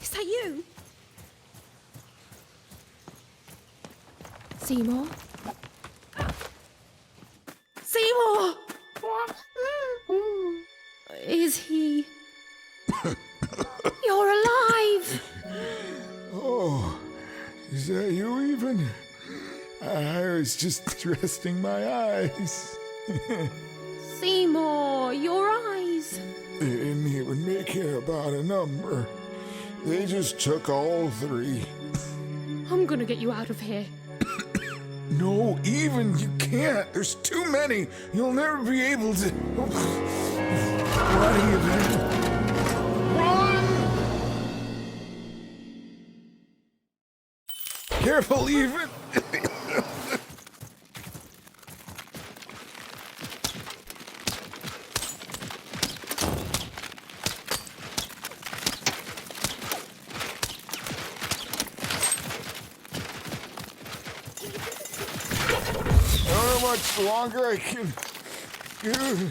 Is that you? Seymour? Seymour! Is he... You're alive! Oh, is that you even? I was just resting my eyes. Seymour, your eyes. They didn't even care about a number. They just took all three. I'm gonna get you out of here. No, even you can't. There's too many. You'll never be able to. What are you doing? Run! Careful, even. I don't know how much longer I can do.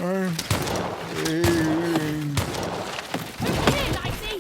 I'm failing. Here, Dicey!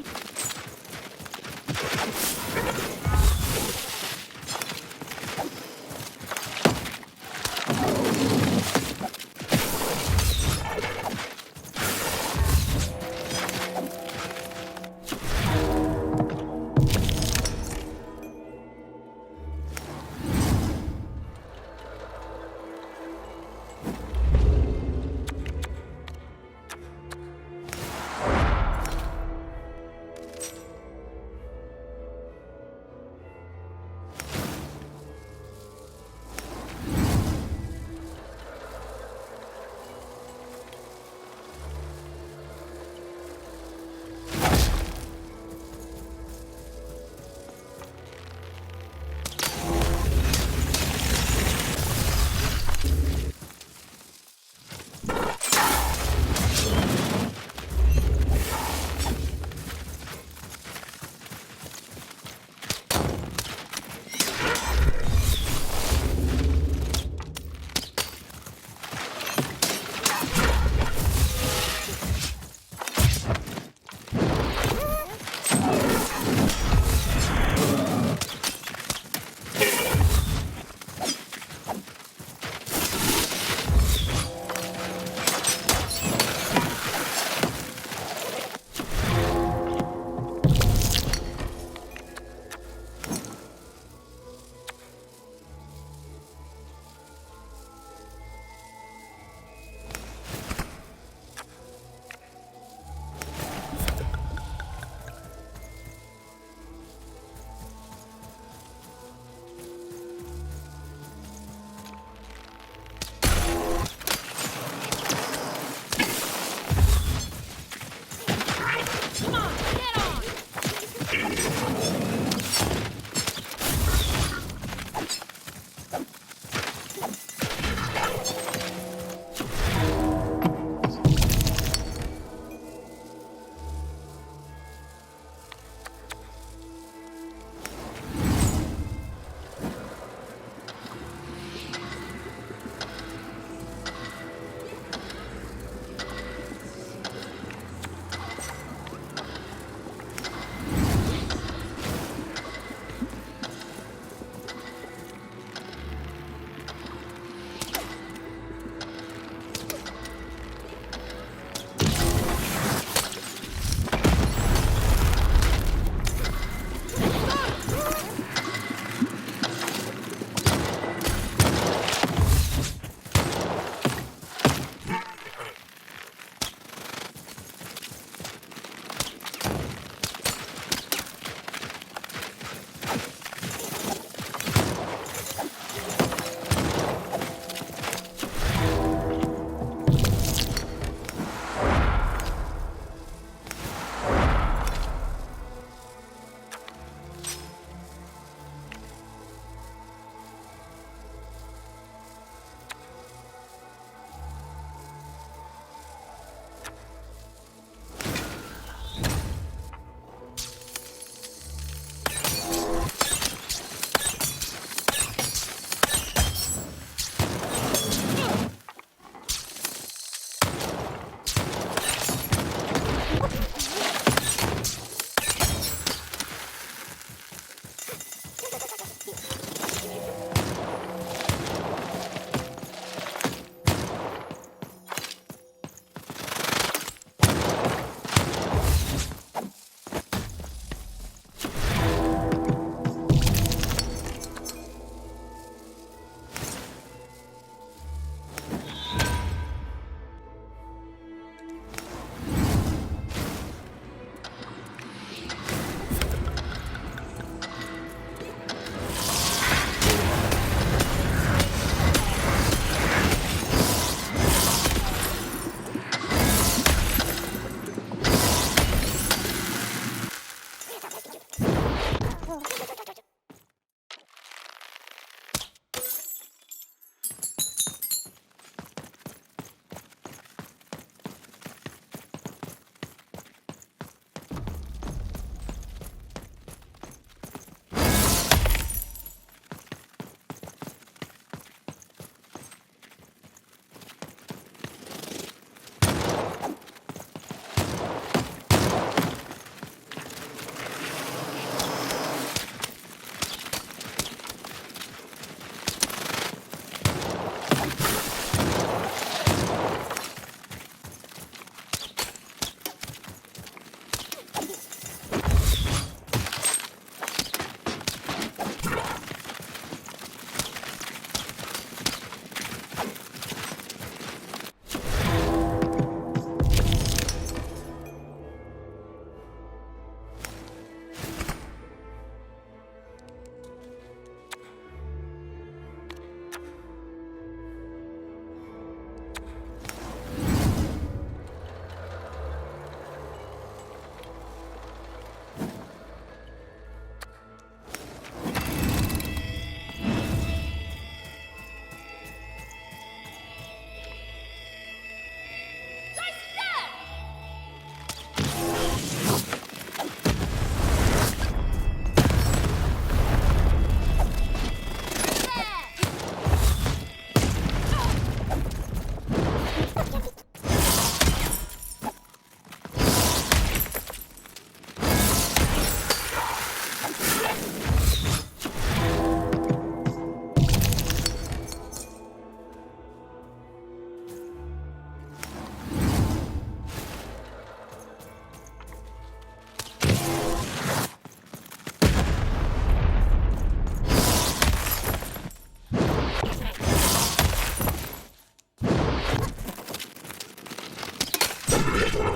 Come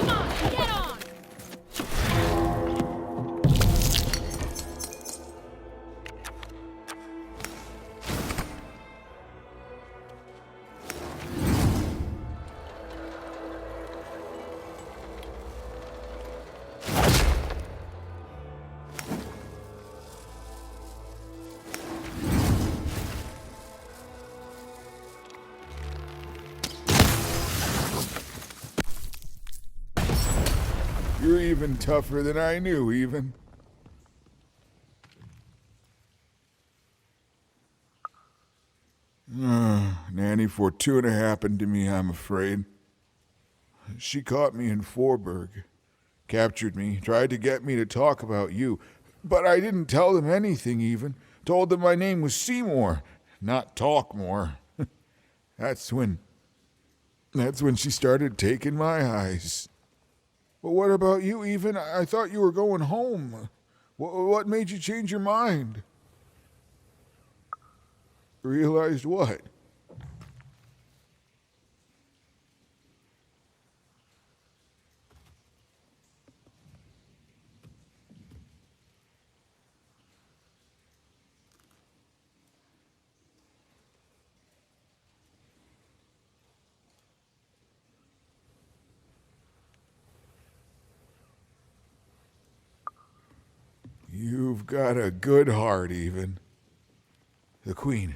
on, get on! You're even tougher than I knew, even. Nanny Fortuna happened to me, I'm afraid. She caught me in Forberg, captured me, tried to get me to talk about you, but I didn't tell them anything even. Told them my name was Seymour, not Talkmore. That's when she started taking my eyes. But what about you, even? I thought you were going home. What made you change your mind? Realized what? You've got a good heart, even. The Queen,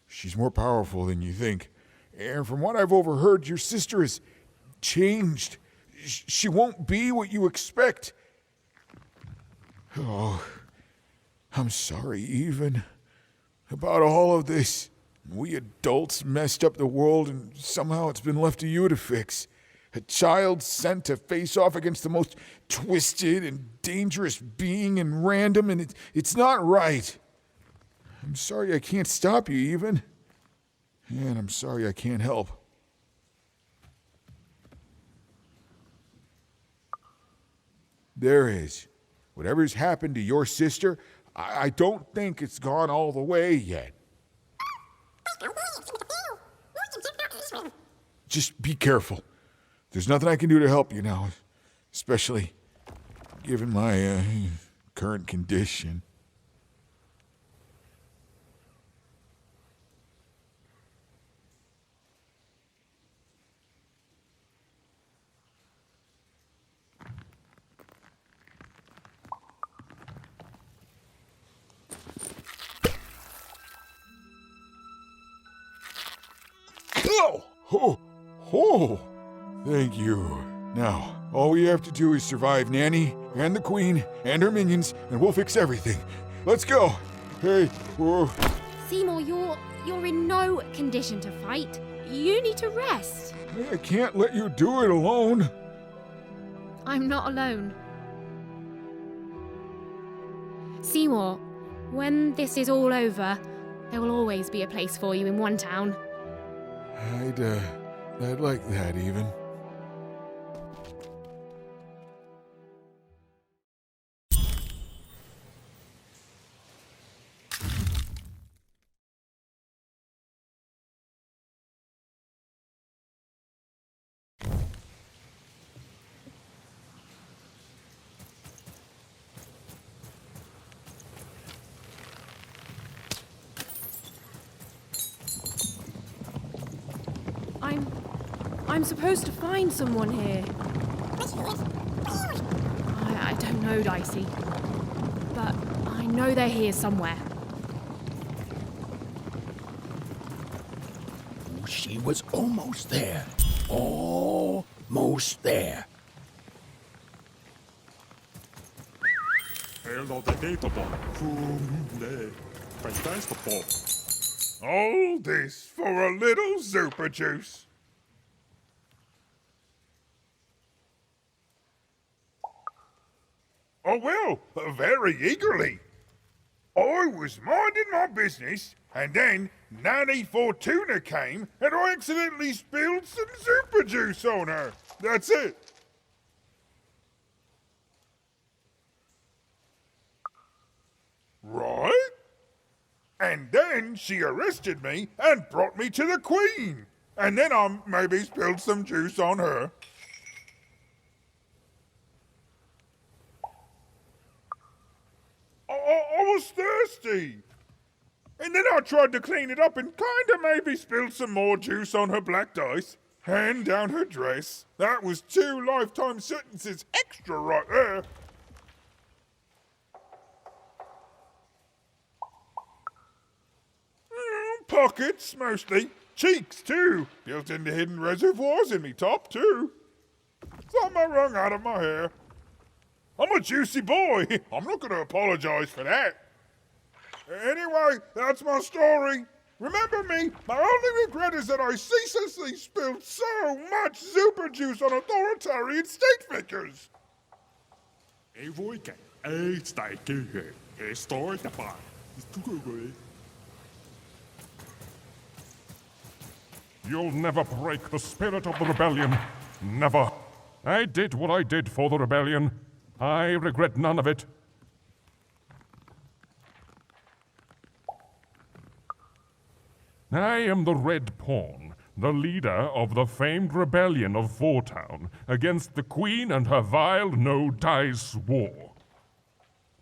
she's more powerful than you think. And from what I've overheard, your sister has changed. She won't be what you expect. Oh, I'm sorry, even, about all of this. We adults messed up the world, and somehow it's been left to you to fix. A child sent to face off against the most twisted and dangerous being in random, and it's not right. I'm sorry I can't stop you, even. And I'm sorry I can't help. There is. Whatever's happened to your sister, I don't think it's gone all the way yet. Just be careful. There's nothing I can do to help you now, especially given my current condition. Oh, thank you. Now, all we have to do is survive Nanny and the Queen and her minions, and we'll fix everything. Let's go. Hey, whoa. Seymour, you're in no condition to fight. You need to rest. I can't let you do it alone. I'm not alone. Seymour, when this is all over, there will always be a place for you in one town. I'd like that, even. I'm supposed to find someone here. I don't know, Dicey. But I know they're here somewhere. She was almost there. Almost there. All this for a little Zupa juice. Oh, well, very eagerly. I was minding my business, And then Nanny Fortuna came and I accidentally spilled some super juice on her. That's it. Right? And then she arrested me and brought me to the Queen. And then I maybe spilled some juice on her. I was thirsty. And then I tried to clean it up and kinda maybe spilled some more juice on her black dice. Hand down her dress. That was 2 lifetime sentences extra right there. Pockets, mostly. Cheeks, too. Built into hidden reservoirs in me top, too. Some I wrung out of my hair. I'm a juicy boy. I'm not going to apologize for that. Anyway, that's my story. Remember me, my only regret is that I ceaselessly spilled so much super juice on authoritarian state figures. You'll never break the spirit of the rebellion. Never. I did what I did for the rebellion. I regret none of it. I am the Red Pawn, the leader of the famed rebellion of Fourtown against the Queen and her vile no-dice war.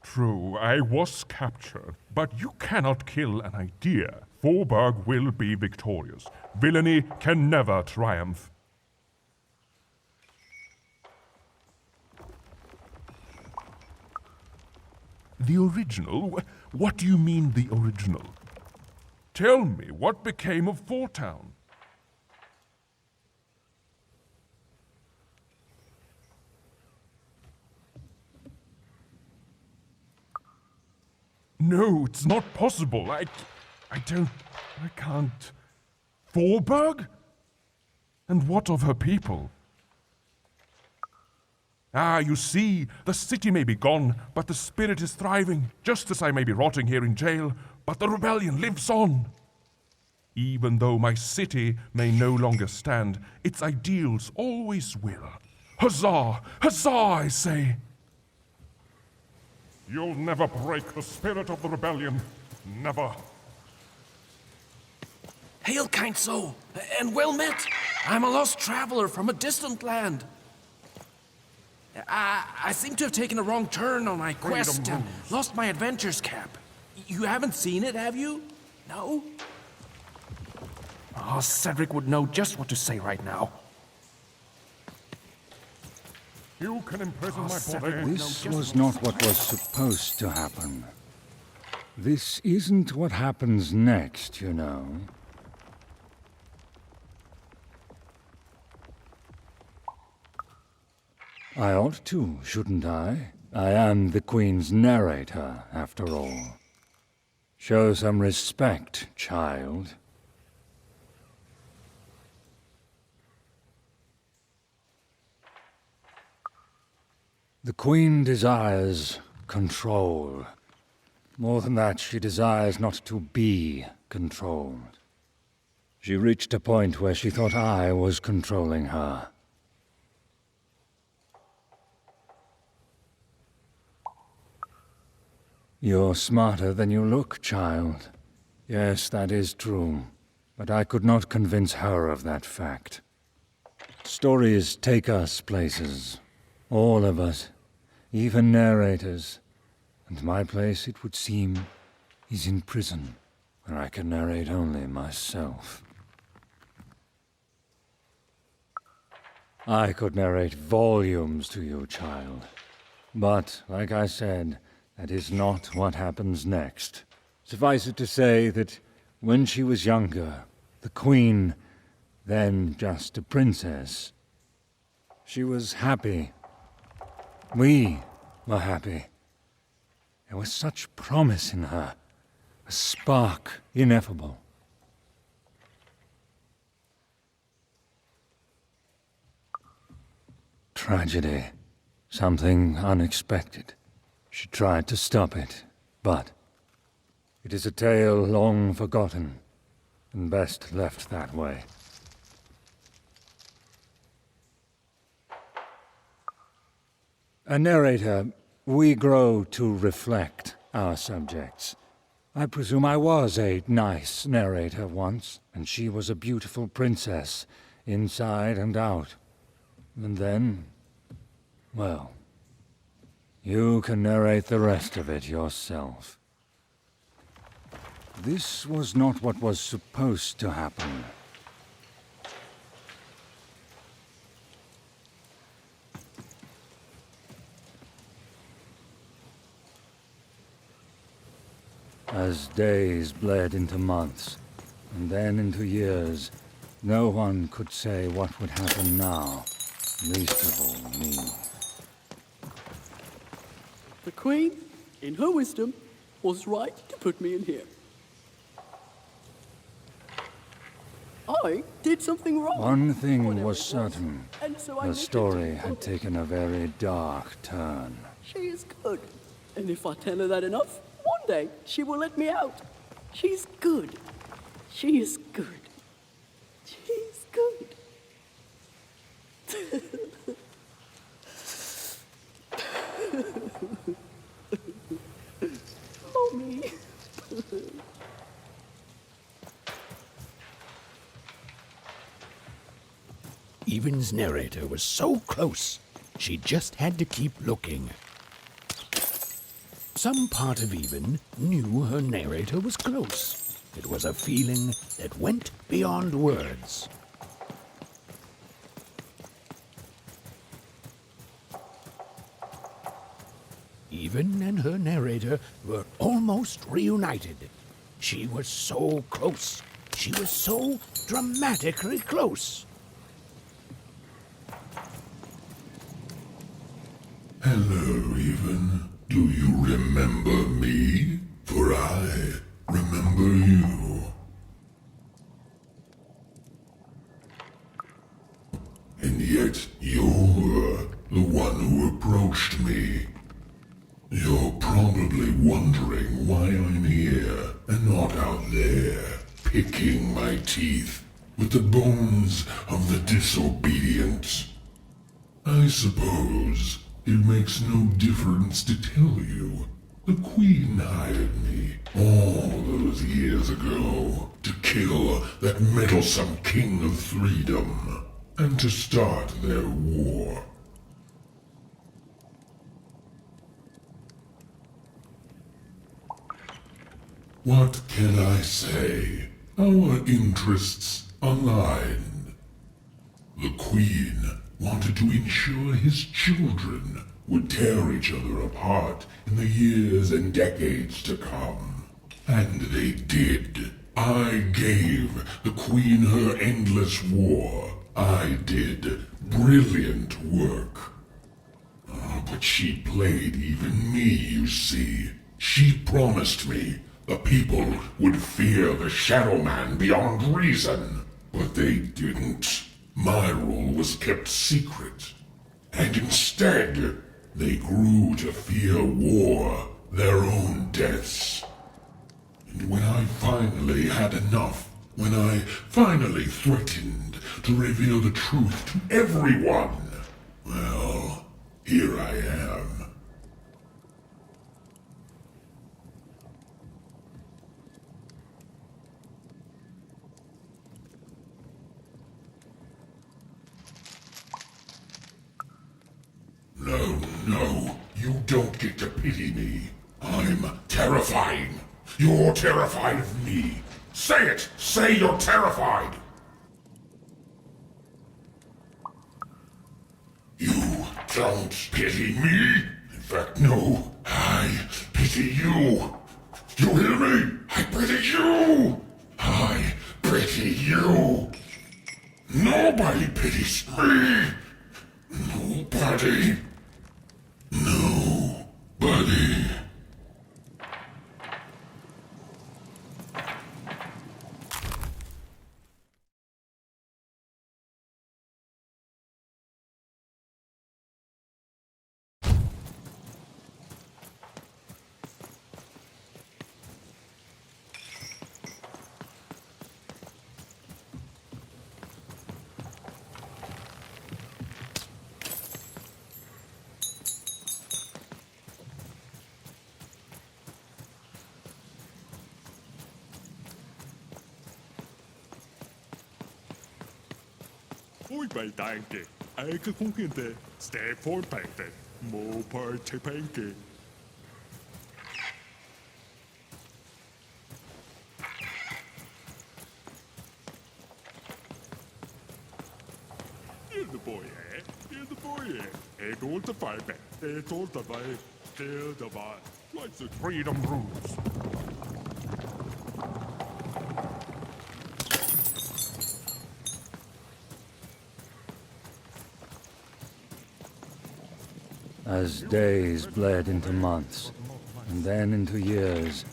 True, I was captured, but you cannot kill an idea. Forburg will be victorious. Villainy can never triumph. The original? What do you mean, the original? Tell me, what became of Fourtown? No, it's not possible. I can't. Forburg? And what of her people? Ah, you see, the city may be gone, but the spirit is thriving, just as I may be rotting here in jail, but the rebellion lives on. Even though my city may no longer stand, its ideals always will. Huzzah! Huzzah, I say! You'll never break the spirit of the rebellion. Never. Hail, kind soul, and well met. I'm a lost traveler from a distant land. I seem to have taken a wrong turn on my quest and lost my adventurer's cap. You haven't seen it, have you? No? Oh, Cedric would know just what to say right now. You can imprison my body. This was not what was supposed to happen. This isn't what happens next, you know. I ought to, shouldn't I? I am the Queen's narrator, after all. Show some respect, child. The Queen desires control. More than that, she desires not to be controlled. She reached a point where she thought I was controlling her. You're smarter than you look, child. Yes, that is true. But I could not convince her of that fact. Stories take us places. All of us. Even narrators. And my place, it would seem, is in prison, where I can narrate only myself. I could narrate volumes to you, child. But, like I said, that is not what happens next. Suffice it to say that when she was younger, the Queen, then just a princess, she was happy. We were happy. There was such promise in her, a spark ineffable. Tragedy, something unexpected. She tried to stop it, but It is a tale long forgotten, and best left that way. A narrator, we grow to reflect our subjects. I presume I was a nice narrator once, and she was a beautiful princess, inside and out. And then, well, you can narrate the rest of it yourself. This was not what was supposed to happen. As days bled into months, and then into years, no one could say what would happen now, least of all me. The Queen, in her wisdom, was right to put me in here. I did something wrong. One thing Whatever was it certain. and so I The make it story to- had taken a very dark turn. She is good. And if I tell her that enough, one day she will let me out. She's good. She is good. She's good. Mommy. Even's narrator was so close, she just had to keep looking. Some part of Even knew her narrator was close. It was a feeling that went beyond words. Even and her narrator were almost reunited. She was so close. She was so dramatically close. Hello, Even. Do you remember me? For I remember you. And yet you're the one who approached me. You're probably wondering why I'm here and not out there, picking my teeth with the bones of the disobedient. I suppose it makes no difference to tell you. The Queen hired me all those years ago to kill that meddlesome King of Freedom and to start their war. What can I say? Our interests aligned. The Queen wanted to ensure his children would tear each other apart in the years and decades to come. And they did. I gave the Queen her endless war. I did brilliant work. Oh, but she played even me, you see. She promised me the people would fear the Shadow Man beyond reason. But they didn't. My rule was kept secret. And instead, they grew to fear war, their own deaths. And when I finally had enough, when I finally threatened to reveal the truth to everyone, well, here I am. No, you don't get to pity me. I'm terrifying. You're terrified of me. Say it! Say you're terrified! You don't pity me? In fact, no. I pity you. You hear me? I pity you! I pity you! Nobody pities me! Nobody! Nobody! Ui bai danke. Eike kunkinte. Stay for painted. Mo party panke. Here's the boy, eh? Here's the boy, eh? It all the five, it all the five. Till the bar. Like the freedom rules. As days bled into months, and then into years,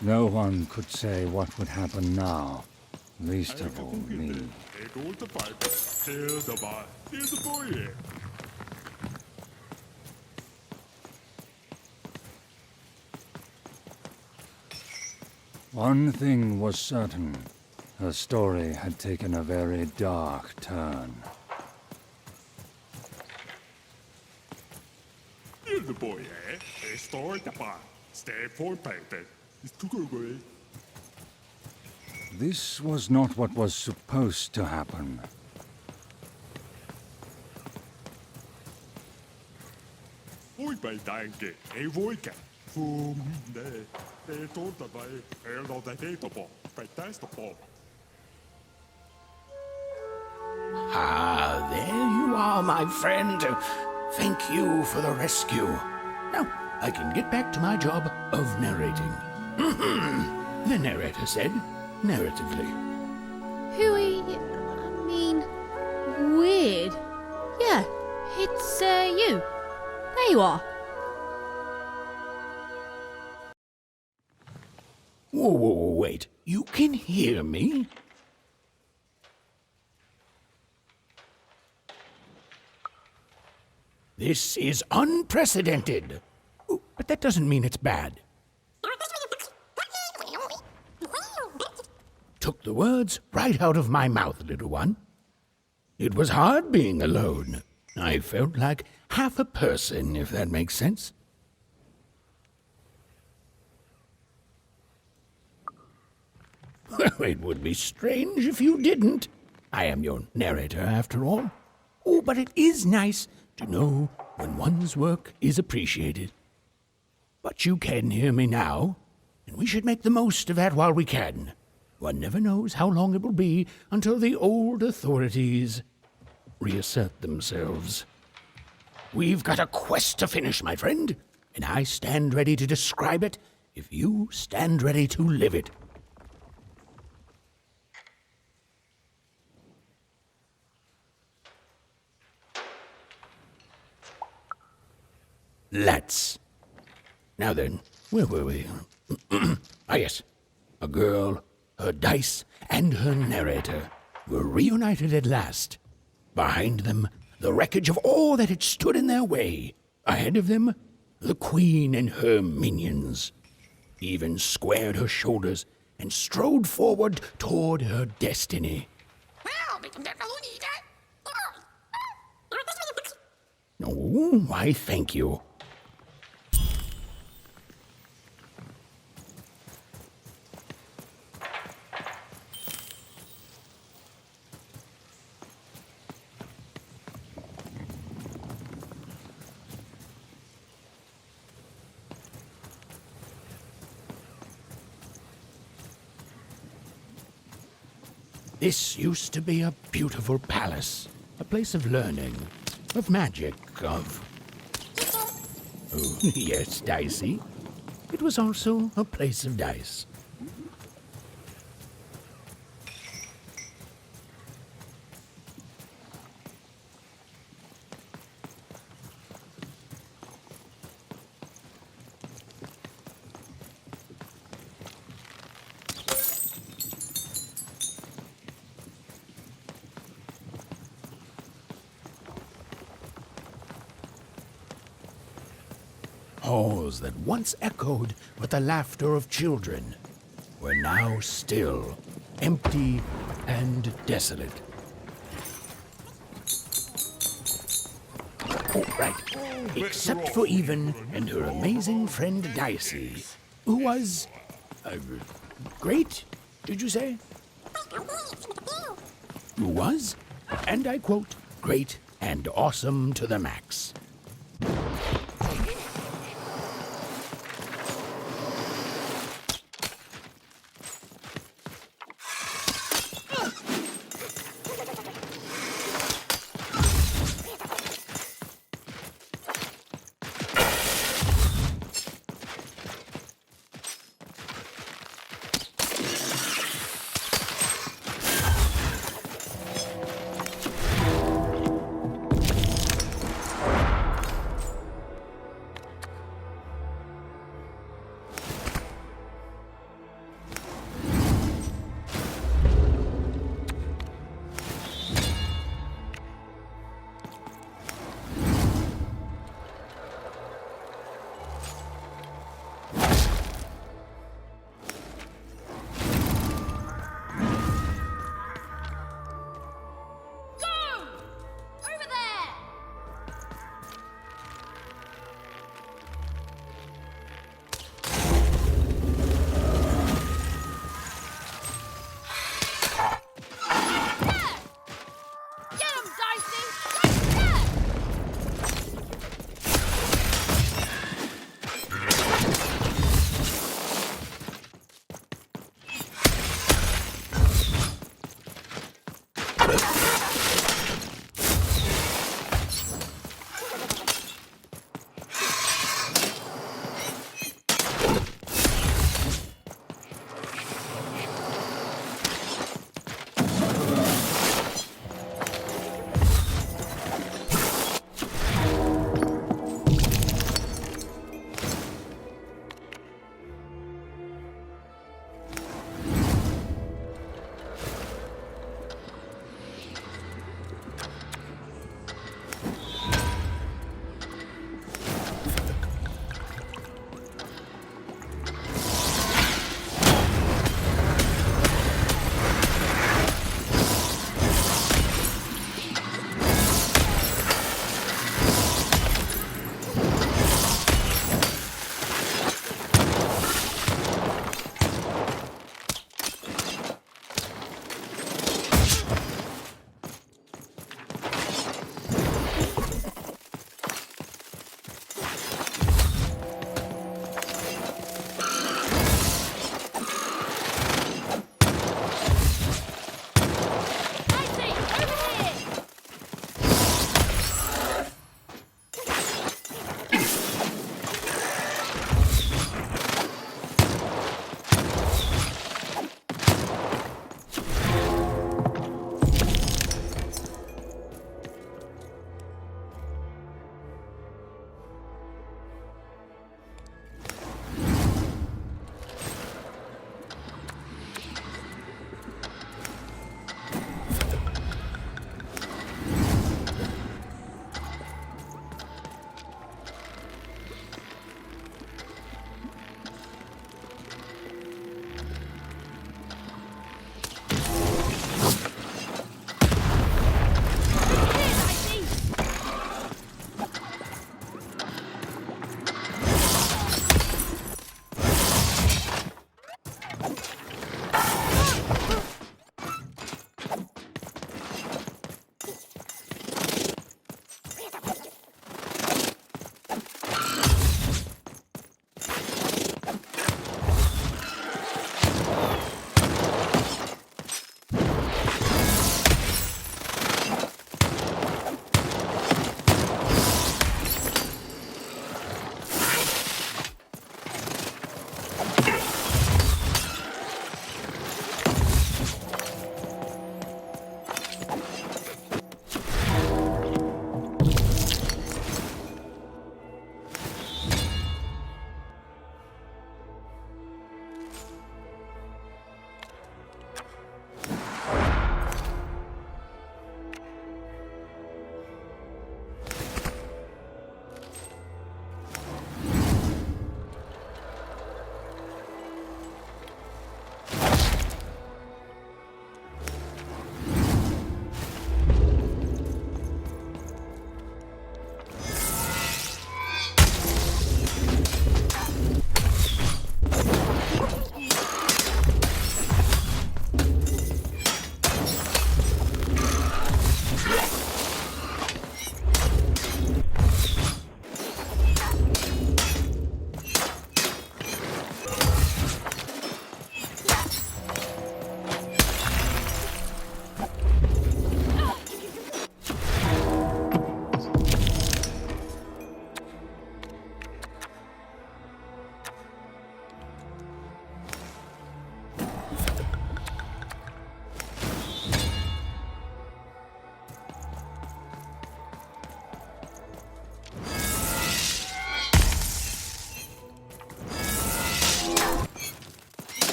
no one could say what would happen now, least of all me. It all the five. Till the bar. Here's the boy, eh? One thing was certain. Her story had taken a very dark turn. Here's the boy, eh? A story the bar. Stay for painted. It's too good. This was not what was supposed to happen. Ui bai danke. A voike. Fum. De told the way. Hello, the data bomb. Fantastic bomb. Ah, there you are, my friend. Thank you for the rescue. Now, I can get back to my job of narrating. The narrator said, narratively. Weird. Yeah, it's, you. There you are. Whoa, wait. You can hear me? This is unprecedented. Oh, but that doesn't mean it's bad. Took the words right out of my mouth, little one. It was hard being alone. I felt like half a person, if that makes sense. Well, it would be strange if you didn't. I am your narrator, after all. Oh, but it is nice to know when one's work is appreciated. But you can hear me now, and we should make the most of that while we can. One never knows how long it will be until the old authorities reassert themselves. We've got a quest to finish, my friend, and I stand ready to describe it if you stand ready to live it. Let's. Now then, where were we? Yes. A girl, her dice, and her narrator were reunited at last. Behind them, the wreckage of all that had stood in their way. Ahead of them, the queen and her minions. Even squared her shoulders and strode forward toward her destiny. Oh, why, thank you. This used to be a beautiful palace, a place of learning, of magic, of... Oh, yes, Dicey. It was also a place of dice. Halls that once echoed with the laughter of children were now still, empty and desolate. Oh, right. Except for Even and her amazing friend Dicey, who was... great, did you say? Who was? and I quote, great and awesome to the max.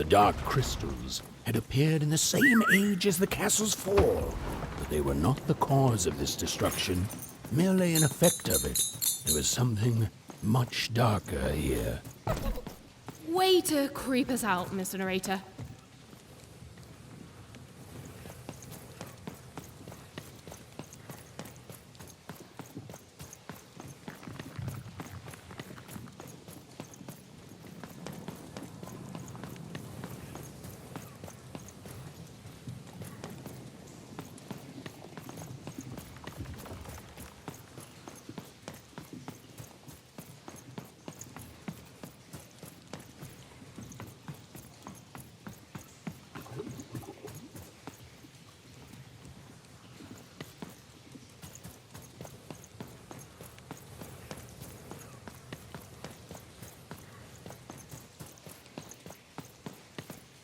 dark crystals had appeared in the same age as the castle's fall, but they were not the cause of this destruction, merely an effect of it. There was something much darker here. Way to creep us out, Mr. Narrator.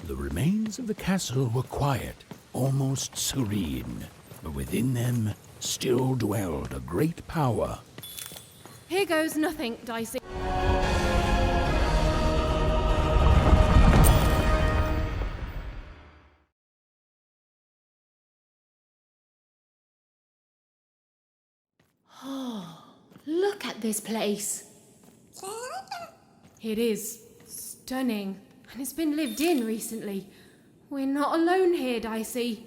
The remains of the castle were quiet, almost serene, but within them still dwelled a great power. Here goes nothing, Dicey. Oh, look at this place. It is stunning, and it's been lived in recently. We're not alone here, Dicey.